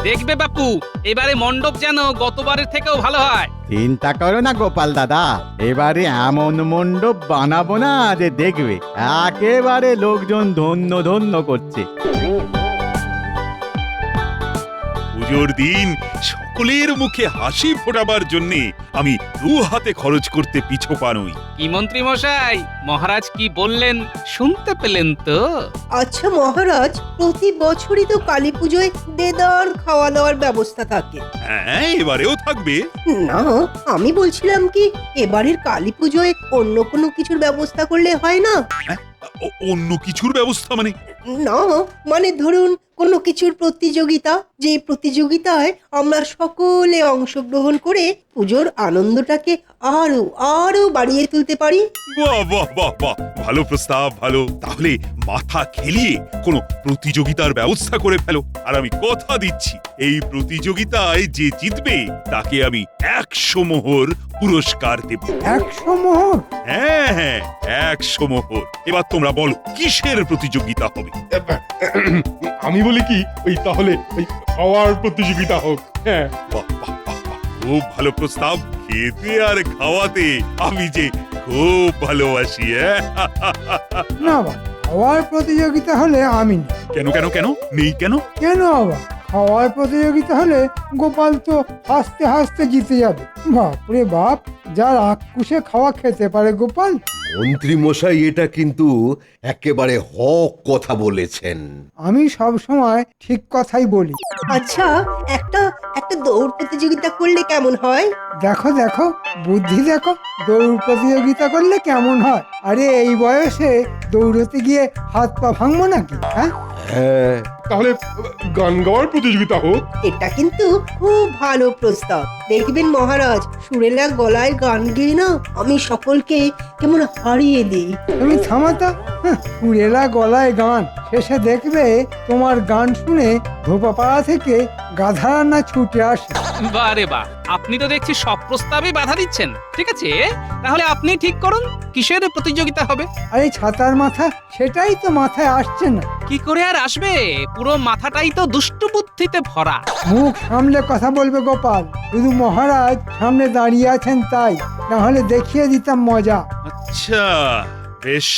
দেখবে বাপু, এবারে মণ্ডপ যেন গতবারের থেকেও ভালো হয়। চিন্তা করো না গোপাল দাদা, এবারে এমন মণ্ডপ বানাবো না যে দেখবে একেবারে লোকজন ধন্য ধন্য করছে। পুজোর দিন সকলের মুখে হাসি ফোটাবার জন্য আমি 2 হাতে খরচ করতে পিছপা নই। কি মন্ত্রী মশাই, মহারাজ কি বললেন শুনতে পেলেন তো? আচ্ছা মহারাজ, প্রতি বছরই তো কালী পুজোয় দেদার খাওয়া দাওয়ার ব্যবস্থা থাকে। হ্যাঁ, এবারেও থাকবে। না, আমি বলছিলাম কি এবারের কালী পুজোয় অন্য কোনো কিছুর ব্যবস্থা করলে হয় না? অন্য কিছুর ব্যবস্থা মানে? না, মানে ধরুন কোনো কিছুর প্রতিযোগিতা, যে প্রতিযোগিতায় আমরা সকলে অংশগ্রহণ করে পুজোর আনন্দটাকে আরো আরো বাড়িয়ে তুলতে পারি। বাহ বাহ বাহ বাহ, ভালো প্রস্তাব, ভালো। তাহলে মাথা খেলিয়ে কোনো প্রতিযোগিতার ব্যবস্থা করে ফেলো। আর আমি কথা দিচ্ছি, এই প্রতিযোগিতায় যে জিতবে তাকে আমি 100 মোহর পুরস্কার দেব। 100 মোহর? হ্যাঁ হ্যাঁ, 100 মোহর। এবার তোমরা বলো কিসের প্রতিযোগিতা হবে? আমি বলি কি, ওই তাহলে ওই খাওয়ার প্রতিযোগিতা হোক। হ্যাঁ, বাহ বাহ বাহ বাহ, খুব ভালো প্রস্তাব। খেতে আর খাওয়াতে আমি যে খুব ভালোবাসি। না বাবা, খাওয়ার প্রতিযোগিতা হলে আমি নেই। কেন কেন কেন নেই কেন? কেন বাবা, খাওয়ার প্রতিযোগিতা হলে গোপাল তো হাসতে হাসতে জিতে যাবে। বাপরে বাপ, যার আক্কুশে খাওয়া খেতে পারে গোপাল। মন্ত্রী মশাই এটা কিন্তু একেবারে হক কথা বলেছেন। আমি সব সময় ঠিক কথাই বলি। আচ্ছা, একটা একটা দৌড় প্রতিযোগিতা করলে কেমন হয়? দেখো দেখো, বুদ্ধি দেখো, দৌড় প্রতিযোগিতা করলে কেমন হয়? আরে এই বয়সে দৌড়তে গিয়ে হাত পা ভাঙবো নাকি? হ্যাঁ, হ্যাঁ, তাহলে গান গাওয়ার প্রতিযোগিতা হোক। এটা কিন্তু খুব ভালো প্রস্তাব। দেখবেন মহারাজ, সুরেলা গলায় গান গেয়ে না আমি সকলকে কেমন হারিয়ে দিই। তুমি থামাতা। পুরেলা গলায় গান, শেষে দেখবে তোমার গান শুনে ধোপাপাড়া থেকে গাধারান্না ছুটে আসে। বারে বাহ, আপনি তো দেখছি সব প্রস্তাবে বাধা দিচ্ছেন। ঠিক আছে, তাহলে আপনি ঠিক করুন কিসের প্রতিযোগিতা হবে। আরে ছাতার মাথা, সেটাই তো মাথায় আসছে না। কি করে আর আসবে, পুরো মাথাটাই তো দুষ্টু বুদ্ধিতে ভরা। মুখ সামলে কথা বলবে গোপাল, শুধু মহারাজ সামনে দাঁড়িয়ে আছেন তাই, না হলে দেখিয়ে দিতাম মজা। আচ্ছা বেশ,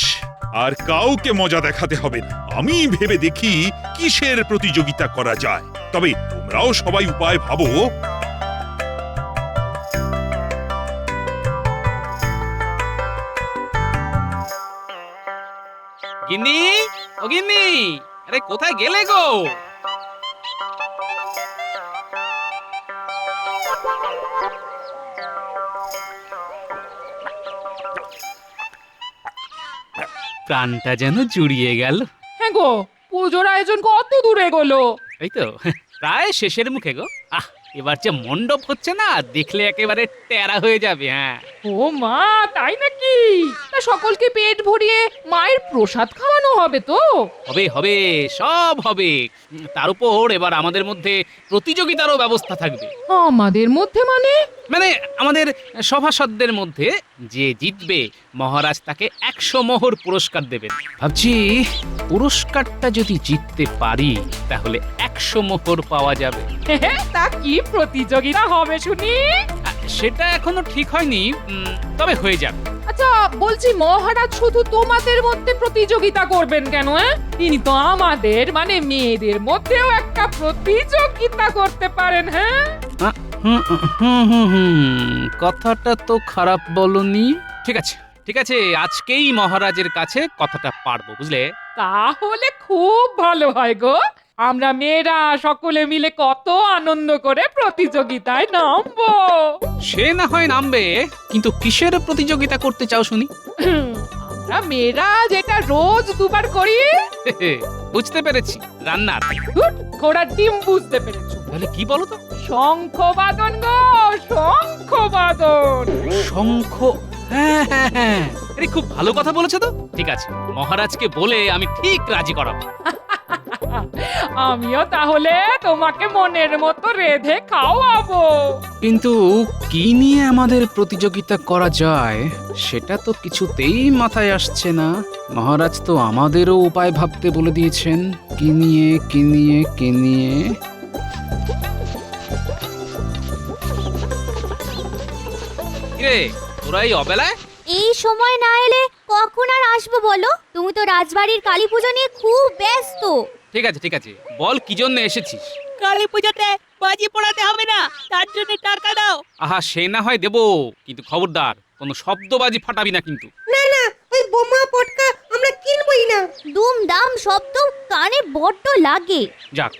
আর কাউকে মজা দেখাতে হবে না। আমি ভেবে দেখি কিসের প্রতিযোগিতা করা যায়। তবে তোমরাও সবাই উপায় ভাবো। গিন্নি, ও গিন্নি, আরে কোথায় গেলে গো? প্রাণটা যেন জুড়িয়ে গেল। হ্যাঁ গো, পুজোর আয়োজন কত দূরে গেলো? এই তো প্রায় শেষের মুখে গো। এবার যে মণ্ডপ হচ্ছে না, দেখলে একেবারে টেরা হয়ে যাবে। হ্যাঁ, ও মা, তাই নাকি? তা সকলকে পেট ভরিয়ে মায়ের প্রসাদ খাওয়ানো হবে তো? হবে হবে, সব হবে। তার উপর এবার আমাদের মধ্যে প্রতিযোগিতারও ব্যবস্থা থাকবে। আমাদের মধ্যে মানে? মানে আমাদের সভাসদদের মধ্যে যে জিতবে মহারাজ তাকে 100 মোহর পুরস্কার দেবেন। ভাবছি পুরস্কারটা যদি জিততে পারি তাহলে 100 মোহর পাওয়া যাবে। তা কি প্রতিযোগিতা হবে শুনি? সেটা এখনো ঠিক হয়নি, তবে হয়ে যাবে। আচ্ছা বলছি, মহারাজ শুধু তোমাদের মধ্যে প্রতিযোগিতা করবেন কেন? তিনি তো আমাদের মানে মেয়েদের মধ্যেও একটা প্রতিযোগিতা করতে পারেন। হ্যাঁ, কথাটা তো খারাপ বলনি। ঠিক আছে ঠিক আছে, আজকেই মহারাজের কাছে কথাটা পারবো, বুঝলে? তাহলে খুব ভালো হয় গো। আমরা মেয়েরা সকলে মিলে কত আনন্দ করে প্রতিযোগিতায় নামবো। সে না হয় নামবে, কিন্তু কিসের প্রতিযোগিতা করতে চাও শুনি? আমরা মেয়েরা যেটা রোজ দুবার করি। বুঝতে পেরেছি, রান্নার। ধুর, ঘোড়ার ডিম বুঝতে পেরেছো। তাহলে কি বলো তো? শঙ্খবাদন গো, শঙ্খবাদন। শঙ্খ, হ্যাঁ হ্যাঁ হ্যাঁ, আরে খুব ভালো কথা বলেছো তো। ঠিক আছে, মহারাজকে বলে আমি ঠিক রাজি করাবো। আমিও তাহলে তোমাকে মনের মতো রেঁধে খাওয়াবো। কিন্তু কি নিয়ে আমাদের প্রতিযোগিতা করা যায় সেটা তো কিছুতেই মাথায় আসছে না। মহারাজ তো আমাদেরও উপায় ভাবতে বলে দিয়েছেন। কি নিয়ে কি নিয়ে কি নিয়ে তোরা এই অবেলায়? এই সময় না এলে কখন আর আসবো বলো? তুমি তো রাজবাড়ির কালী পুজো নিয়ে খুব ব্যস্ত। ঠিক আছে ঠিক আছে, বল কি জন্য এসেছিস? কালী পুজোতে বাজি পোড়াতে হবে না, তার জন্য টাকা দাও। আহা, সে না হয় দেবো, কিন্তু খবরদার কোনো শব্দবাজি ফাটাবি না কিন্তু। না না, ওই বোমা পটকা আমরা কিনবই না। দুম দাম শব্দ কানে বড্ড লাগে। যাক,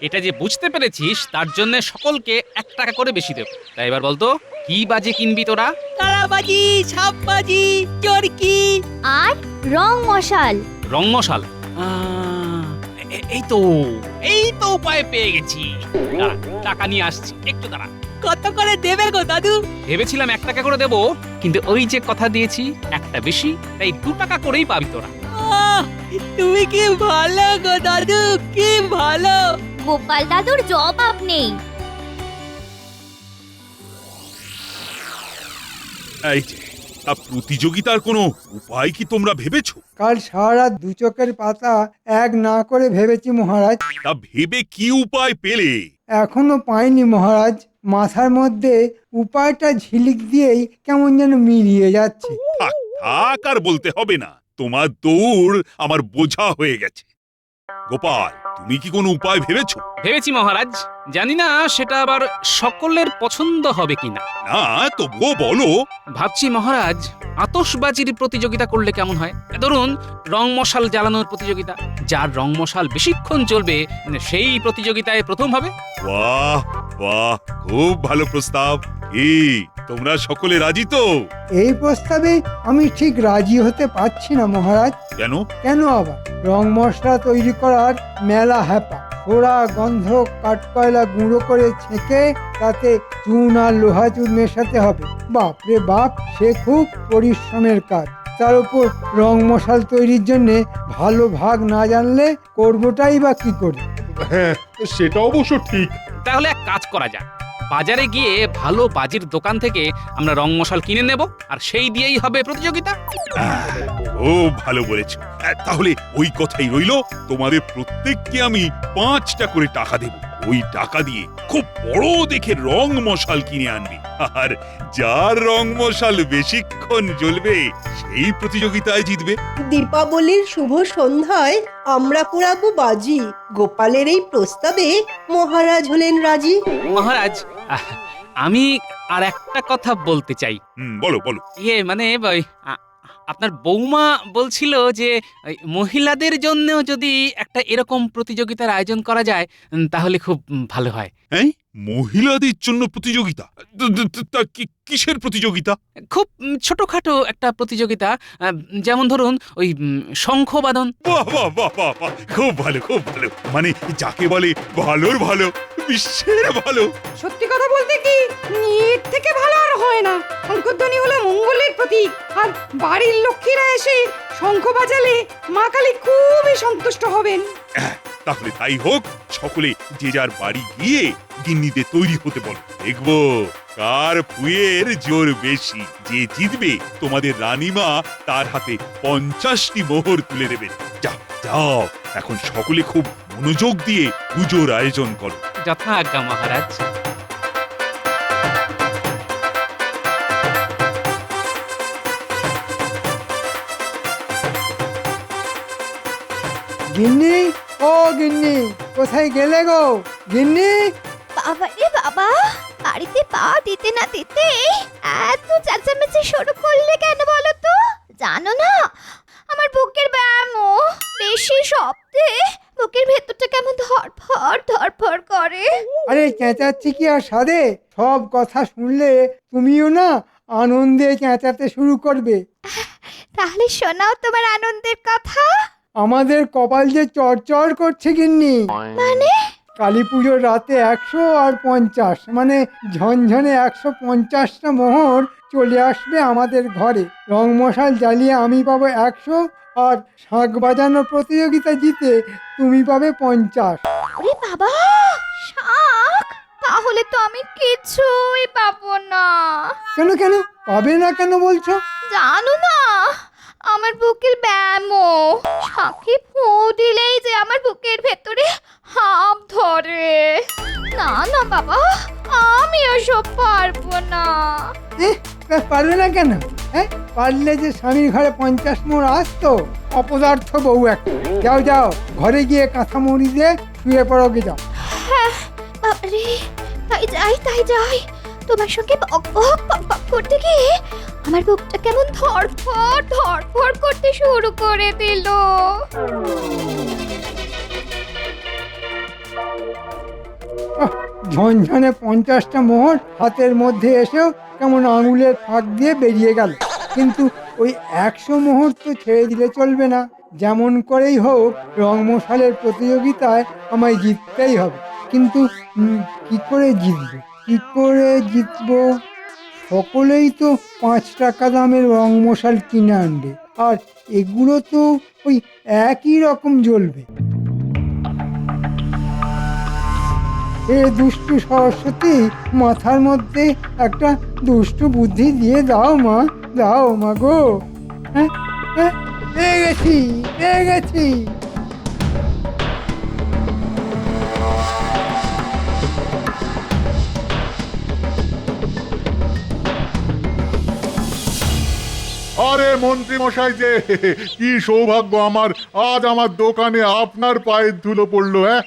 এটা যে বুঝতে পেরেছিস তার জন্য সকলকে 1 টাকা করে বেশি দেব। তাই এবার বলতো, কি বাজি কিনবি তোরা? তারাবাজি, ছাপবাজি, চরকি আর রং মশাল। রং মশাল? এই তো উপায় পেয়ে গেছি। দাঁড়া, টাকা নিয়ে আসছি, একটু দাঁড়া। কত করে দেবে গো দাদু? ভেবেছিলাম 1 টাকা করে দেবো, কিন্তু ওই যে কথা দিয়েছি একটা বেশি, তাই 2 টাকা করেই পাবি তোরা। আহ, তুমি কি ভালো গো দাদু, কি ভালো। গোপাল দাদুর জবাব নেই। এই যে, প্রতিযোগিতার কোনো উপায় কি তোমরা ভেবেছো? কাল সারা রাত 2 চোখের পাতা এক না করে ভেবেছি মহারাজ। তা ভেবে কি উপায় পেলে? এখনো পাইনি মহারাজ। মাথার মধ্যে উপায়টা ঝিলিক দিয়েই কেমন যেন মিলিয়ে যাচ্ছে। থাক থাক, আর বলতে হবে না, তোমার দৌড় আমার বোঝা হয়ে গেছে। গোপাল, তুমি কি কোনো উপায় ভেবেছো? ভেবেছি মহারাজ, জানি না সেটা আবার সকলের পছন্দ হবে কিনা। না, তবুও বলো। ভাবছি মহারাজ, আতশবাজির প্রতিযোগিতা করলে কেমন হয়? ধরুন, রং মশাল জ্বালানোর প্রতিযোগিতা। যার রং মশাল বেশিক্ষণ জ্বলবে সেই প্রতিযোগিতায় প্রথম হবে। বাহ বাহ, খুব ভালো প্রস্তাব। এই, তোমরা সকলে রাজি তো? এই প্রস্তাবে আমি ঠিক রাজি হতে পারছি না মহারাজ। কেন? কেন আবার? রং মশলা তৈরি করার মেলা হ্যাপা। ওরা গন্ধ কাঠকয়লা গুঁড়ো করে ছেঁকে তাতে চুন আর লোহা চুন মেশাতে হবে। বাপ রে বাপ, সে খুব পরিশ্রমের কাজ। তার উপর রং মশাল তৈরির জন্য ভালো ভাগ না জানলে করবোটাই বা কি করি? হ্যাঁ, সেটা অবশ্য ঠিক। তাহলে এক কাজ করা যাক, বাজারে গিয়ে ভালো বাজির দোকান থেকে আমরা রং মশাল কিনে নেব, আর সেই দিয়েই হবে প্রতিযোগিতা। ও ভালো বলেছো। তাহলে ওই কথাই রইলো, তোমাদের প্রত্যেককে আমি 5টা করে টাকা দেব। ওই টাকা দিয়ে খুব বড় দেখে রং মশাল কিনে আনবে, আর যার রং মশাল বেশিক্ষণ জ্বলবে সেই প্রতিযোগিতায় জিতবে। দীপাবলির শুভ সন্ধ্যায় আমরা পোড়াবো বাজি। গোপালের এই প্রস্তাবে মহারাজ হলেন রাজি। মহারাজ, আমি আর একটা কথা বলতে চাই। বলো বলো। মানে আপনার বৌমা বলছিল যে মহিলাদের জন্যও যদি একটা এরকম প্রতিযোগিতার আয়োজন করা যায় তাহলে খুব ভালো হয়। এই, মহিলাদের জন্য প্রতিযোগিতা? তা কিসের প্রতিযোগিতা? খুব ছোটখাটো একটা প্রতিযোগিতা, যেমন ধরুন ওই শঙ্খবাদন। বাহ বাহ বাহ বাহ বাহ, খুব ভালো খুব ভালো। মানে যাকে বলে ভালোর ভালো, বিশ্বের ভালো। সত্যি কথা বলতে কি, এর থেকে ভালো আর হয় না। শঙ্খধ্বনি হলো মঙ্গলের প্রতীক, আর বাড়ির লক্ষ্মীরা এসে শঙ্খ বাজালে মা কালী খুবই সন্তুষ্ট হবেন। তাহলে তাই হোক, সকলে যে যার বাড়ি গিয়ে গিন্নিদের তৈরি হতে বলো। দেখবো কার ফুয়ের জোর বেশি। যে জিতবে তোমাদের রানীমা তার হাতে 50টি মোহর তুলে দেবেন। যাও যাও, এখন সকলে খুব মনোযোগ দিয়ে পুজোর আয়োজন করো। যথা আজ্ঞা মহারাজ। গিন্নি, ও গিন্নি, কোথায় গেলে গো গিন্নি? বাবা রে বাবা, বাড়িতে পা দিতে না দিতে এত চেঁচামেচি শুরু করলে কেন বলো তো? জানো না আমার বুকের ব্যায়ামও বেশি শব্দে বুকের ভেতরটা কেমন ধরফর করে। আরে চেঁচাচ্ছি কি আর সাধে? সব কথা শুনলে তুমিও না আনন্দে চেঁচাতে শুরু করবে। তাহলে শোনাও তোমার আনন্দের কথা। আমাদের কপাল যে চড়চড় করছে গিন্নি। মানে? কালী পুজোর রাতে 100 আর 50, মানে ঝনঝনে 150টা মোহর চলে আসবে আমাদের ঘরে। রং মশাল জ্বালিয়ে আমি পাবো 100, আর শাঁখ বাজানো প্রতিযোগিতা জিতে তুমি পাবে 50। ওরে বাবা, শাঁখ! তাহলে তো আমি কিছুই পাবো না। কেন কেন পাবে না কেন বলছো? জানো না, আমার বুকের ব্যায়ামও। শাঁখে ফু দিলেই যে আমার বুকের ভেতরে হাঁপ ধরে। না না বাবা, আমি ওসব পারবো না। তা পারবে না কেন? হ্যাঁ, পারলে যে স্বামীর ঘরে 50 মোড় আসতো। অপদার্থ বউ একটা। যাও যাও, ঘরে গিয়ে কাঁথা মুড়ি দিয়ে শুয়ে পড়ো গে যাও। হ্যাঁ বাবারে, তাই যাই। তোমার সঙ্গে বক বক বক বক করতে গিয়ে আমার বুকটা কেমন ধড়ফড় করতে শুরু করে দিল। ঝনঝনে 50টা মোহর হাতের মধ্যে এসেও কেমন আঙুলের ফাঁক দিয়ে বেরিয়ে গেল। কিন্তু ওই 100 মোহর তো ছেড়ে দিলে চলবে না। যেমন করেই হোক রংমশালের প্রতিযোগিতায় আমায় জিততেই হবে। কিন্তু কি করে জিতবো? সকলেই তো 5 টাকা দামের রংমশাল কিনে আনবে, আর এগুলো তো ওই একই রকম জ্বলবে। এ দুষ্টু সরস্বতী, মাথার মধ্যে একটা দুষ্টু বুদ্ধি দিয়ে দাও মা গো। হ্যাঁ, পেয়ে গেছি। আরে মন্ত্রী মশাই যে, কি সৌভাগ্য আমার, আজ আমার দোকানে আপনার পায়ের ধুলো পড়লো। হ্যাঁ,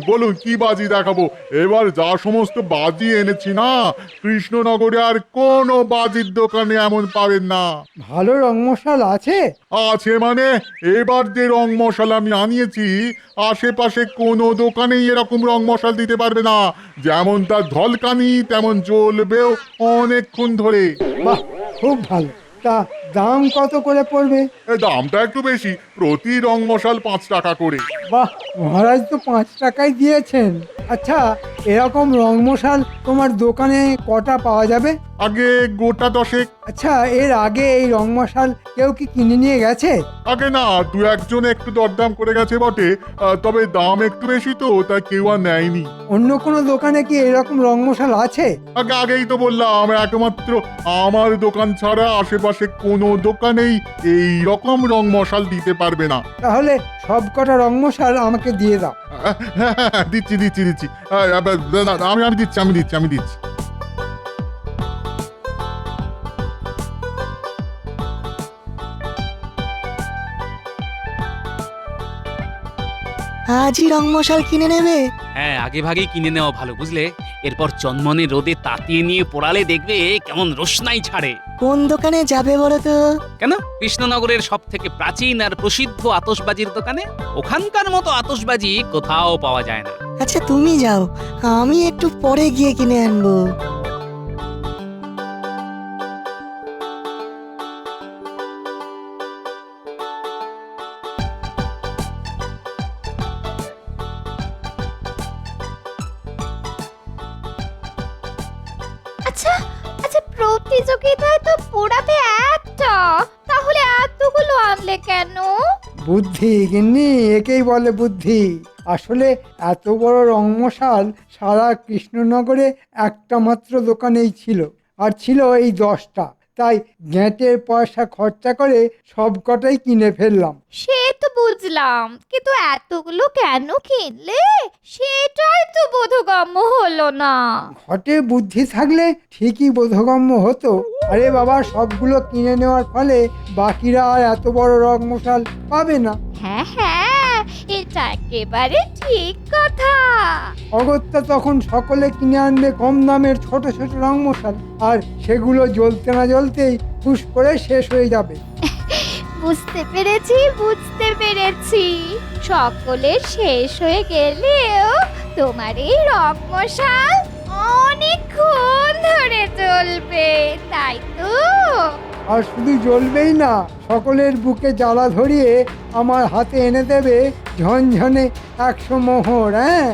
বলুন কি বাজি দেখাবো? এবার যা সমস্ত বাজি এনেছি না, কৃষ্ণনগরে আর কোনো বাজির দোকানে এমন পাবেন না। ভালো রংমশাল আছে? আছে মানে, এবার যে রং মশাল আমি আনিয়েছি, আশেপাশে কোনো দোকানেই এরকম রং মশাল দিতে পারবে না। যেমন তার ঝলকানি, তেমন জ্বলবেও অনেকক্ষণ ধরে। বাহ, খুব ভালো। তা দাম কত করে পড়বে? দামটা একটু বেশি, প্রতি রং মশাল 5 টাকা করে। বাহ, মহারাজ তো 5 টাকায় দিয়েছেন। আচ্ছা, এরকম রংমশাল তোমার দোকানে কটা পাওয়া যাবে? আগে গোটা 10। আচ্ছা, এর আগে এই রংমশাল কেউ কি কিনে নিয়ে গেছে? আগে না, 2-1 একটু দরদাম করে গেছে বটে, তবে দাম একটু বেশি তো, তাই কেউ আর নেয়নি। অন্য কোনো দোকানে কি এরকম রংমশাল আছে? আগেই তো বললাম, একমাত্র আমার দোকান ছাড়া আশেপাশে কোনো দোকানেই এই রকম রং মশাল দিতে পারবে না। তাহলে সব কটা রংমশাল আমাকে দিয়ে দাও। দিচ্ছি। আমি দিচ্ছি। আজই রং মশাল কিনে নেবে? হ্যাঁ, আগে ভাগে কিনে নেওয়া ভালো, বুঝলে? এরপর চন্দনে রোদে তাতিয়ে নিয়ে পোড়ালে দেখবে কেমন রোশনাই ছাড়ে। কোন দোকানে যাবে বলো তো? কেন, কৃষ্ণনগরের সব থেকে প্রাচীন আর প্রসিদ্ধ আতশবাজির দোকানে। ওখানকার মতো আতশবাজি কোথাও পাওয়া যায় না। আচ্ছা তুমি যাও, আমি একটু পরে গিয়ে কিনে আনবো। আচ্ছা, প্রতিযোগিতায় তো পোড়াবে একটা, তাহলে এতগুলো আনলে কেন? বুদ্ধি গিন্নি, একেই বলে বুদ্ধি। আসলে এত বড় রংমশাল সারা কৃষ্ণনগরে একটা মাত্র দোকানেই ছিল, আর ছিল এই 10টা। তাই গ্যাঁটের পয়সা খরচা করে সব কটাই কিনে ফেললাম। সে তো বুঝলাম, কিন্তু এতগুলো কেন কিনলে সেটাই তো বোধগম্য হলো না। ঘটে বুদ্ধি থাকলে ঠিকই বোধগম্য হতো। আরে বাবা, সবগুলো কিনে নেওয়ার ফলে বাকিরা আর এত বড় রংমশাল পাবে না। হ্যাঁ, এটা একেবারে ঠিক কথা। অগত্যা তখন সকলে কিনে আনবে কম দামের ছোট ছোট রংমশাল, আর সেগুলো জ্বলতে না জ্বলতেই ফুস করে শেষ হয়ে যাবে। বুঝতে পেরেছি। সকলের শেষ হয়ে গেলেও তোমার এই রংমশাল অনেকক্ষণ ধরে জ্বলবে, তাই তো? আর শুধু জ্বলবেই না, সকলের বুকে জ্বালা ধরিয়ে আমার হাতে এনে দেবে ঝনঝনে 100 মোহর। হ্যাঁ,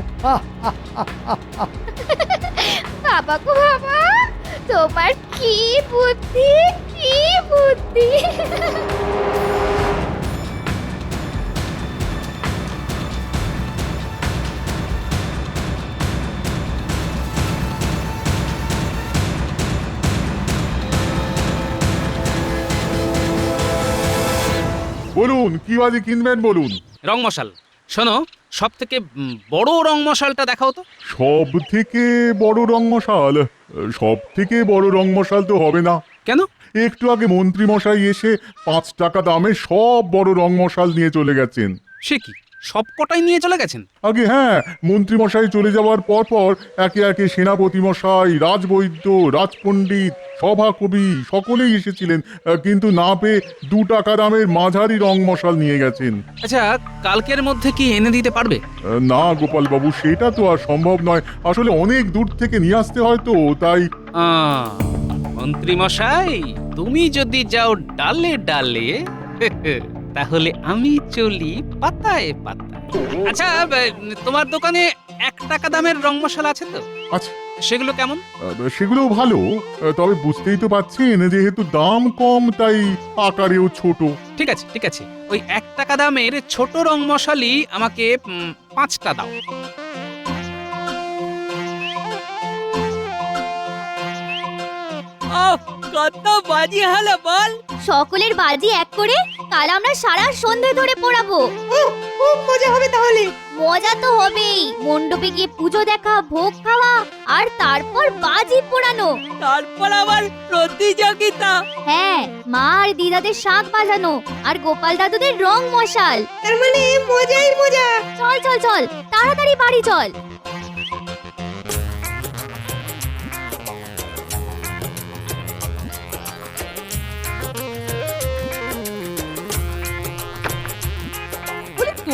বাবা গো বাবা, তোমার কি বুদ্ধি! বলুন কি বাজি কিনবেন বলুন। রং মশাল। শোনো, সব থেকে বড় রং মশালটা দেখাও তো। সব থেকে বড় রং মশাল তো হবে না। কেন? একটু আগে মন্ত্রী মশাই এসে 5 টাকা দামে সব বড় রং মশাল নিয়ে চলে গেছেন। সে কি, সব কটাই নিয়ে চলে গেছেন? আগে হ্যাঁ, মন্ত্রী মশাই চলে যাওয়ার পর পর একে একে সেনাপতি মশাই, রাজবৈদ্য, রাজপণ্ডিত, সভাকবি সকলেই এসেছিলেন, কিন্তু না পেয়ে 2 টাকা দামের মাঝারি রং মশাল নিয়ে গেছেন। আচ্ছা, কালকের মধ্যে কি এনে দিতে পারবে? না গোপাল বাবু, সেটা তো আর সম্ভব নয়, আসলে অনেক দূর থেকে নিয়ে আসতে হয় তো, তাই। মন্ত্রী মশাই, তুমি যদি যাও ডালে ডালে তাহলে আমি চলি পাতায় পাতায়। আচ্ছা, তোমার দোকানে 1 টাকা দামের রং মশলা আছে তো? আচ্ছা, সেগুলো কেমন? সেগুলো ভালো, তবে বুঝতেই তো পাচ্ছেন যেহেতু দাম কম তাই আকারেও ছোট। ঠিক আছে ঠিক আছে, ওই 1 টাকা দামের ছোট রং মশালি আমাকে 5টা দাও। কত বাজি হলো বল? সকলের বাজি এক করে কাল আমরা সারা সন্ধে ধরে পোড়াবো। খুব মজা হবে তাহলে। মজা তো হবেই, মণ্ডপে গিয়ে পুজো দেখা, ভোগ খাওয়া, আর তারপর বাজি পোড়ানো। তারপর আবার প্রতিযোগিতা। হ্যাঁ, মা আর দিদাদের শাঁখ বাজানো, আর গোপাল দাদুদের রং মশাল। তার মানে মজাই মজা। চল চল চল, তাড়াতাড়ি বাড়ি চল।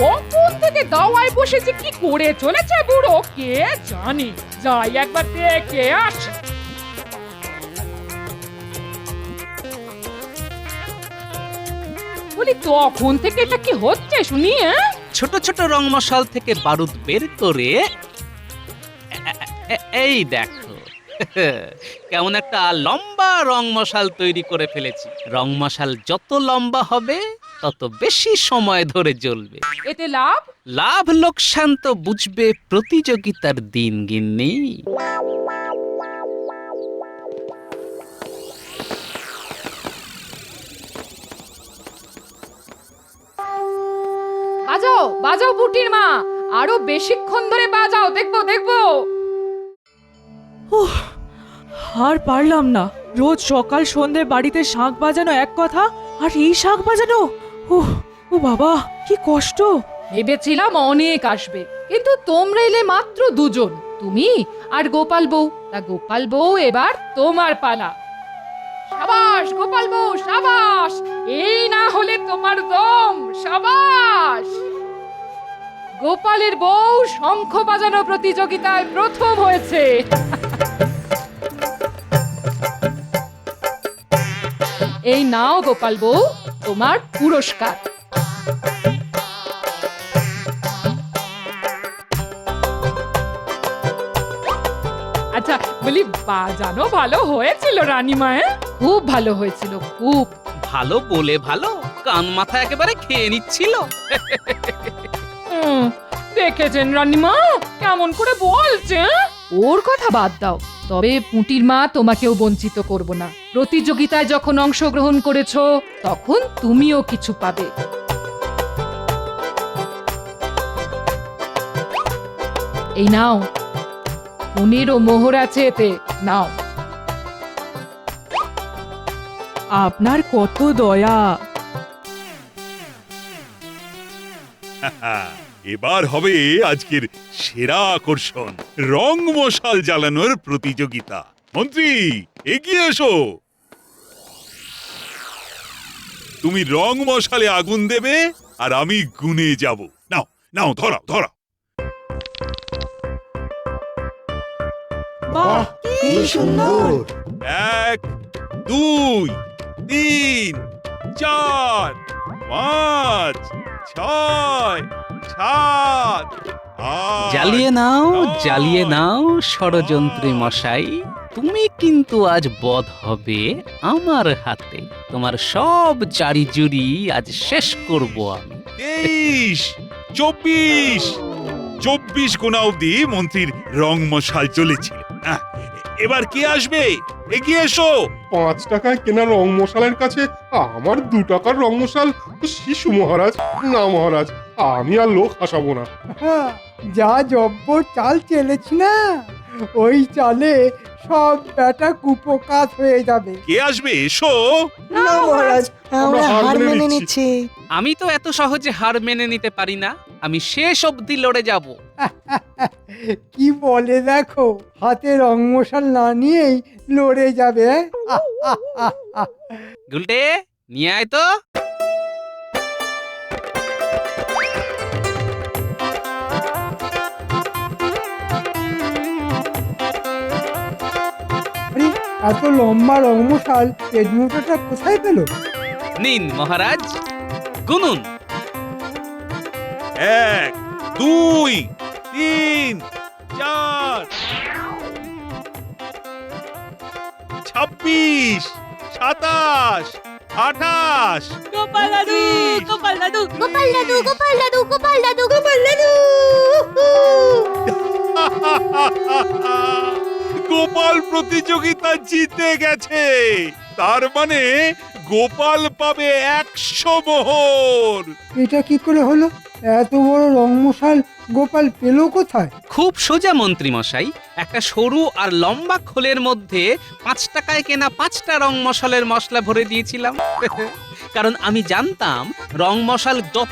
তখন থেকে দাওয়ায় বসেছে, কি করে চলেছে বুড়ো কে জানে। যাই একবার দেখে আস। বলি তখন থেকে এটা কি হচ্ছে শুনি? ছোট ছোট রং মশাল থেকে বারুদ বের করে এই দেখো কেমন একটা লম্বা রং মশাল তৈরি করে ফেলেছি। রং মশাল যত লম্বা হবে তত বেশি সময় ধরে জ্বলবে। এতে লাভ? লাভ লোকসান তো বুঝবে প্রতিযোগিতার দিন গিন্নি। বাজাও বাজাও বুটির মা, আরো বেশিক্ষণ ধরে বাজাও, দেখবো দেখবো। আর পারলাম না, রোজ সকাল সন্ধে বাড়িতে শাঁখ বাজানো এক কথা, আর এই শাঁখ বাজানো, ও বাবা কি কষ্ট। ভেবেছিলাম অনেক আসবে, কিন্তু তোমরা এলে মাত্র 2 জন, তুমি আর গোপাল বউ। তা গোপাল বউ, এবার তোমার পালা। সাবাস গোপাল বউ, সাবাস। এই না হলে তোমার দম। সাবাস। গোপালের বউ শঙ্খ বাজানো প্রতিযোগিতায় প্রথম হয়েছে। এই নাও গোপাল বউ, তোমার পুরস্কার। আচ্ছা বলি, বাজানো ভালো হয়েছিল রানীমা? খুব ভালো হয়েছিল, খুব ভালো বলে ভালো, কান মাথা একেবারে খেয়ে নিচ্ছিল। দেখেছেন রানীমা কেমন করে বলছে? ওর কথা বাদ দাও, তবে পুঁটির মা তোমাকেও বঞ্চিত করব না। প্রতিযোগিতায় যখন অংশগ্রহণ করেছো তখন তুমিও কিছু পাবে। এই নাও, 15 মোহর আছে এতে, নাও। আপনার কত দয়া। এবার হবে আজকের সেরা আকর্ষণ, রং মশাল জ্বালানোর প্রতিযোগিতা। মন্ত্রী এগিয়ে এসো। তুমি রং মশালে আগুন দেবে আর আমি গুনে যাব। নাও নাও, ধরাও ধরাও। বাহ কি সুন্দর। 1 2 3 4 5 6 7 জ্বালিয়ে নাও জ্বালিয়ে নাও ষড়যন্ত্রী মশাই, তুমি কিন্তু আজ বধ হবে আমার হাতে। তোমার সব জারি জুরি আজ শেষ করব আমি। 23 24 কোনা অবধি মন্ত্রীর রং মশাল চলেছিল। এবার কে আসবে? এগিয়ে এসো। 5 টাকায় কেনা রং মশালের কাছে আমার 2 টাকার রং মশাল শিশু মহারাজ। না মহারাজ, আমি আর লোক হাসাবো না। যা জব্বর চাল চেলেছি না, ওই চালে সব ব্যাটা কুপোকাত হয়ে যাবে। কে আসবে এসো। না মহারাজ, আমরা হার মেনে নিচ্ছি। আমি তো এত সহজে হার মেনে নিতে পারি না, আমি শেষ অবধি লড়ে যাব। কি বলে দেখো, হাতে রং মশাল না নিয়েই লড়ে যাবে। গুলটে নিয়ে আয় তো। আরে, এত লম্বা রং মশাল পেটমুটোটা কোথায় পেল? নিন মহারাজ, গুনুন। 1 2 3 4 26 27 28 গোপাল দাদু, গোপাল দাদু, গোপাল দাদু গোপাল দাদু গোপাল দাদু গোপাল দাদু। গোপাল প্রতিযোগিতা জিতে গেছে, তার মানে গোপাল পাবে 100 মোহর। এটা কি করে হলো? এত বড় রং মশাল গোপাল পেল কোথায়? খুব সোজা মন্ত্রী মশাই, একটা সরু আর লম্বা খোলের মধ্যে 5 টাকায় কেনা 5টা রং মশালের মশলা ভরে দিয়েছিলাম। কারণ আমি জানতাম রং মশাল যত